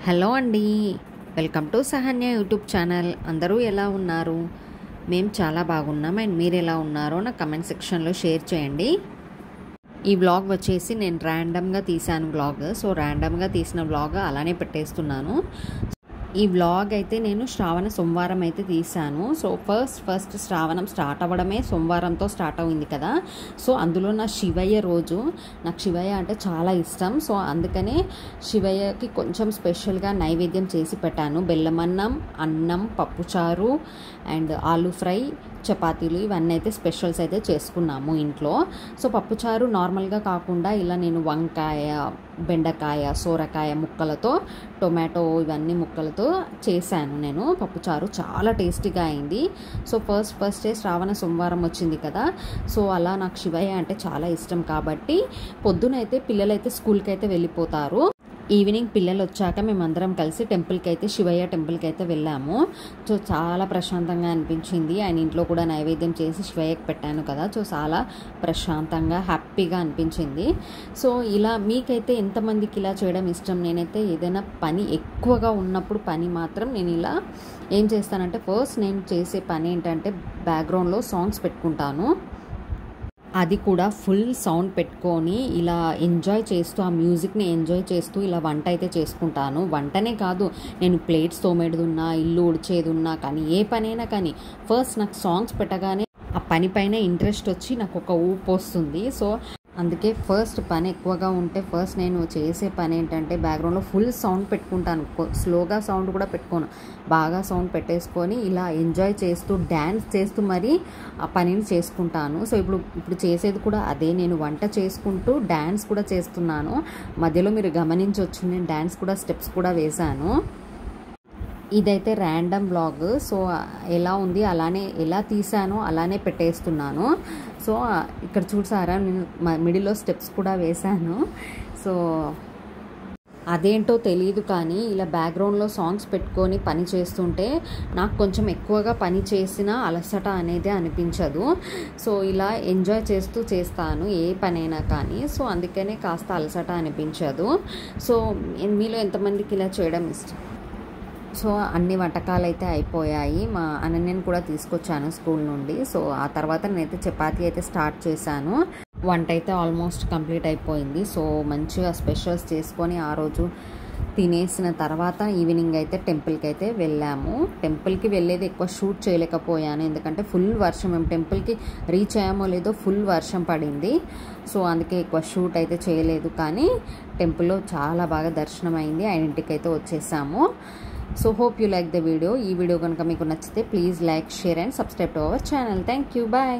Hello అండి, welcome to సహన్య YouTube channel. అందరూ ఎలా ఉన్నారు? మేము చాలా బాగున్నాం. అండ్ మీరు ఎలా ఉన్నారో నా కమెంట్ సెక్షన్లో షేర్ చేయండి. ఈ వ్లాగ్ వచ్చేసి నేను ర్యాండమ్గా తీసాను వ్లాగ్. సో ర్యాండమ్గా తీసిన వ్లాగ్ అలానే పెట్టేస్తున్నాను. ఈ వ్లాగ్ అయితే నేను శ్రావణ సోమవారం అయితే తీసాను. సో ఫస్ట్ శ్రావణం స్టార్ట్ అవ్వడమే సోమవారంతో స్టార్ట్ అయింది కదా. సో అందులో నా శివయ్య రోజు, నాకు శివయ్య అంటే చాలా ఇష్టం. సో అందుకనే శివయ్యకి కొంచెం స్పెషల్గా నైవేద్యం చేసి పెట్టాను. బెల్లమన్నం, అన్నం, పప్పుచారు అండ్ ఆలూ ఫ్రై, చపాతీలు ఇవన్నీ అయితే స్పెషల్స్ అయితే చేసుకున్నాము ఇంట్లో. సో పప్పుచారు నార్మల్గా కాకుండా ఇలా నేను వంకాయ, బెండకాయ, సోరకాయ ముక్కలతో, టొమాటో ఇవన్నీ ముక్కలతో చేశాను నేను పప్పుచారు. చాలా టేస్టీగా అయింది. సో ఫస్ట్ శ్రావణ సోమవారం వచ్చింది కదా. సో అలా నాకు శివయ్య అంటే చాలా ఇష్టం కాబట్టి పొద్దునైతే పిల్లలైతే స్కూల్కి అయితే వెళ్ళిపోతారు. ఈవినింగ్ పిల్లలు వచ్చాక మేమందరం కలిసి టెంపుల్కి అయితే, శివయ్య టెంపుల్కి అయితే వెళ్ళాము. సో చాలా ప్రశాంతంగా అనిపించింది. ఆయన ఇంట్లో కూడా నైవేద్యం చేసి శివయ్యకి పెట్టాను కదా. సో చాలా ప్రశాంతంగా, హ్యాపీగా అనిపించింది. సో ఇలా మీకైతే ఎంతమందికి ఇలా చేయడం ఇష్టం? నేనైతే ఏదైనా పని ఎక్కువగా ఉన్నప్పుడు పని మాత్రం నేను ఇలా ఏం చేస్తానంటే, ఫస్ట్ నేను చేసే పని ఏంటంటే బ్యాక్గ్రౌండ్లో సాంగ్స్ పెట్టుకుంటాను. అది కూడా ఫుల్ సౌండ్ పెట్టుకొని ఇలా ఎంజాయ్ చేస్తూ, ఆ మ్యూజిక్ని ఎంజాయ్ చేస్తూ ఇలా వంట అయితే చేసుకుంటాను. వంటనే కాదు, నేను ప్లేట్స్ తోమేది ఉన్నా, ఇల్లు ఉడిచేది ఉన్నా కానీ, ఏ పనైనా కానీ ఫస్ట్ నాకు సాంగ్స్ పెట్టగానే ఆ పని పైన ఇంట్రెస్ట్ వచ్చి నాకు ఒక ఊపు వస్తుంది. సో అందుకే ఫస్ట్ పని ఎక్కువగా ఉంటే ఫస్ట్ నేను చేసే పని ఏంటంటే బ్యాక్గ్రౌండ్లో ఫుల్ సౌండ్ పెట్టుకుంటాను. స్లోగా సౌండ్ కూడా పెట్టుకోను, బాగా సౌండ్ పెట్టేసుకొని ఇలా ఎంజాయ్ చేస్తూ, డ్యాన్స్ చేస్తూ మరీ ఆ పనిని చేసుకుంటాను. సో ఇప్పుడు చేసేది కూడా అదే. నేను వంట చేసుకుంటూ డ్యాన్స్ కూడా చేస్తున్నాను. మధ్యలో మీరు గమనించవచ్చు, నేను డ్యాన్స్ కూడా, స్టెప్స్ కూడా వేశాను. ఇదైతే ర్యాండమ్ వ్లాగ్. సో ఎలా ఉంది అలానే, ఎలా తీసానో అలానే పెట్టేస్తున్నాను. సో ఇక్కడ చూసారా, నేను మిడిల్లో స్టెప్స్ కూడా వేశాను. సో అదేంటో తెలియదు కానీ ఇలా బ్యాక్గ్రౌండ్లో సాంగ్స్ పెట్టుకొని పని చేస్తుంటే నాకు కొంచెం ఎక్కువగా పని చేసిన అలసట అనేది అనిపించదు. సో ఇలా ఎంజాయ్ చేస్తూ చేస్తాను ఏ పనైనా కానీ. సో అందుకనే కాస్త అలసట అనిపించదు. సో మీలో ఎంతమందికి ఇలా చేయడం ఇష్టం? సో అన్ని వంటకాలు అయితే అయిపోయాయి. మా అనన్యని కూడా తీసుకొచ్చాను స్కూల్ నుండి. సో ఆ తర్వాత నేనైతే చపాతీ అయితే స్టార్ట్ చేశాను. వంట అయితే ఆల్మోస్ట్ కంప్లీట్ అయిపోయింది. సో మంచిగా స్పెషల్స్ చేసుకొని ఆ రోజు తినేసిన తర్వాత ఈవినింగ్ అయితే టెంపుల్కి అయితే వెళ్ళాము. టెంపుల్కి వెళ్ళేది ఎక్కువ షూట్ చేయలేకపోయాను, ఎందుకంటే ఫుల్ వర్షం. మేము టెంపుల్కి రీచ్ అయ్యామో లేదో ఫుల్ వర్షం పడింది. సో అందుకే ఎక్కువ షూట్ అయితే చేయలేదు. కానీ టెంపుల్లో చాలా బాగా దర్శనం అయింది. ఆయన ఇంటికి అయితే వచ్చేసాము. So hope you like the video. ఈ వీడియో కనుక మీకు నచ్చితే please like, share and subscribe to our channel. Thank you. Bye.